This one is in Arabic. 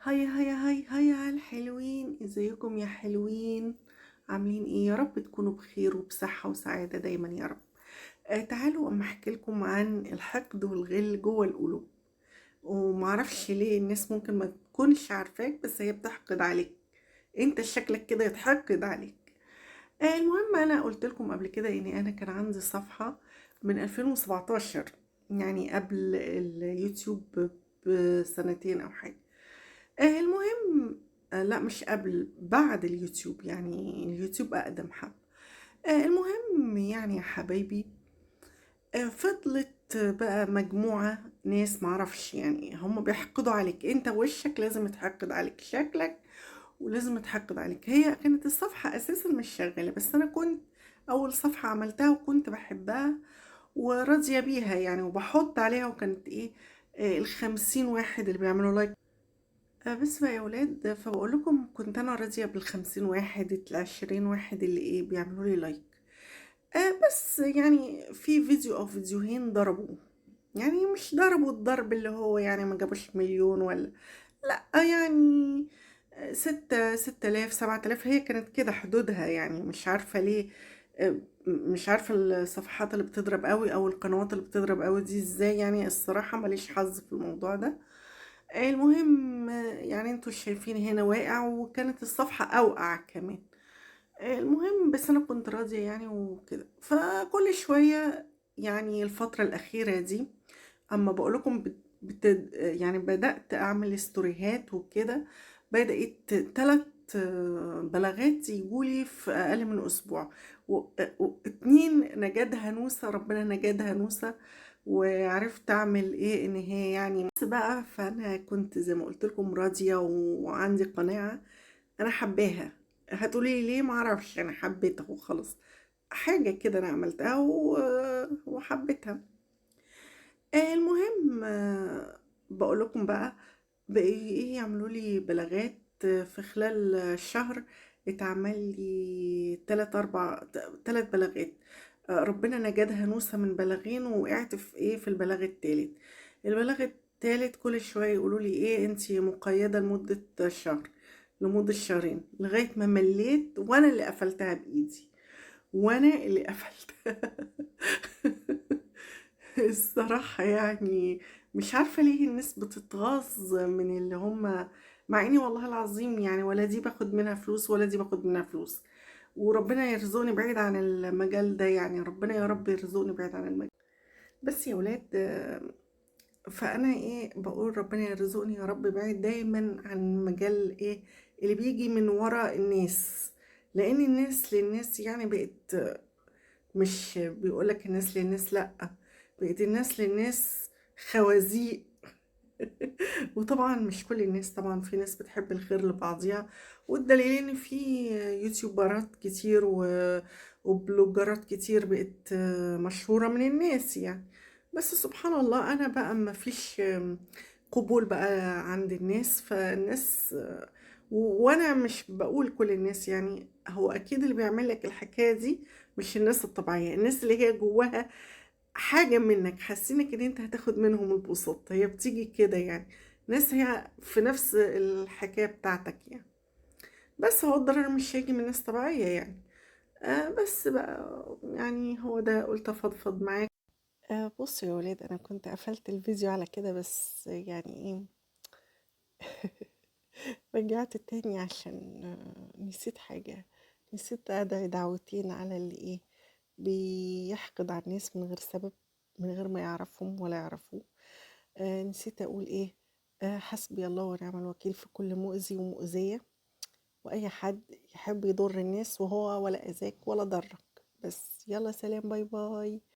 هيا هيا هيا هيا على الحلوين، ازيكم يا حلوين؟ عاملين ايه؟ يا رب تكونوا بخير وبصحة وسعادة دايما يا رب. تعالوا اما احكي لكم عن الحقد والغل جوه القلوب. ومعرفش ليه الناس ممكن ما تكونش عارفاك، بس هي بتحقد عليك. انت شكلك كده يتحقد عليك. المهم انا قلت لكم قبل كده اني انا كان عندي صفحة من 2017، يعني قبل اليوتيوب بسنتين او حاجة. المهم، لا مش قبل، بعد اليوتيوب، يعني اليوتيوب أقدم حب. المهم يعني يا حبايبي، فضلت بقى مجموعة ناس معرفش، يعني هم بيحقدوا عليك. انت وشك لازم يتحقد عليك، شكلك ولازم يتحقد عليك. هي كانت الصفحة أساسا مش شغالة، بس أنا كنت أول صفحة عملتها وكنت بحبها وراضية بيها يعني، وبحط عليها. وكانت ايه؟ ال50 واحد اللي بيعملوا لايك. بس بقى يا ولاد، فبقول لكم كنت انا راضيه بال50 واحد، ال20 واحد اللي ايه بيعملوا لي لايك. بس يعني في فيديو او فيديوهين ضربوا، يعني مش ضربوا الضرب اللي هو يعني ما جابوش مليون ولا، لا يعني 6 آلاف 7 آلاف، هي كانت كده حدودها يعني. مش عارفة ليه. مش عارفة الصفحات اللي بتضرب قوي او القنوات اللي بتضرب قوي دي ازاي، يعني الصراحة ماليش حظ في الموضوع ده. المهم، يعني انتوا شايفين هنا واقع، وكانت الصفحة اوقع كمان. المهم بس انا كنت راضية يعني وكده. فكل شوية يعني الفترة الأخيرة دي، اما بقولكم يعني بدأت اعمل ستوريهات وكده، بدأت 3 بلاغات يجولي في اقل من اسبوع. و2 نجاد هنوسة، ربنا نجاد هنوسة. وعرفت اعمل ايه ان هي يعني بس بقى. فانا كنت زي ما قلت لكم راضية وعندي قناعة، انا حباها. هتقولي لي ليه؟ معرفش، انا حبيتها وخلاص. حاجة كده انا عملتها وحبيتها. المهم، بقول لكم بقى ايه، يعملوا لي بلاغات في خلال شهر. اتعمل لي 3 بلاغات. ربنا نجدها نوسة من بلاغين، ووقعت في ايه، في البلاغ التالت. البلاغ التالت كل شوية يقولوا لي ايه، انتي مقيدة لمدة شهر، لمدة شهرين، لغاية ما مليت وانا اللي قفلتها بايدي، وانا اللي قفلتها. الصراحة يعني مش عارفة ليه الناس بتتغاظ من اللي هم، مع اني والله العظيم يعني ولا دي باخد منها فلوس ولا دي باخد منها فلوس. وربنا يرزقني بعيد عن المجال ده، يعني ربنا يا رب يرزقني بعيد عن المجال. بس يا ولاد، فانا ايه بقول، ربنا يرزقني يا رب بعيد دايما عن مجال ايه اللي بيجي من ورا الناس. لان الناس للناس يعني بقت، مش بيقولك الناس للناس، لأ، بقت الناس للناس خوازيق. وطبعا مش كل الناس، طبعا في ناس بتحب الخير لبعضها. والدليل ان في يوتيوبرات كتير وبلوجرات كتير بقت مشهورة من الناس يعني. بس سبحان الله، انا بقى ما فيش قبول بقى عند الناس. فالناس وانا مش بقول كل الناس، يعني هو اكيد اللي بيعمل لك الحكاية دي مش الناس الطبيعية، الناس اللي هي جواها حاجة منك، حاسينك ان انت هتاخد منهم البساط. هي بتيجي كده يعني، ناس هي في نفس الحكاية بتاعتك يعني. بس هو الضرر مش هيجي من ناس طبيعية يعني. بس بقى يعني هو ده قلت افضفض معاك. بصوا يا ولاد، انا كنت قفلت الفيديو على كده، بس يعني ايه، رجعت تاني عشان نسيت حاجة. نسيت ادعي دعوتين على اللي ايه بيحقد على الناس من غير سبب، من غير ما يعرفهم ولا يعرفوه. نسيت أقول إيه. حسبي الله ونعم الوكيل في كل مؤذي ومؤذية، وأي حد يحب يضر الناس وهو ولا أذاك ولا ضرك. بس يلا، سلام، باي باي.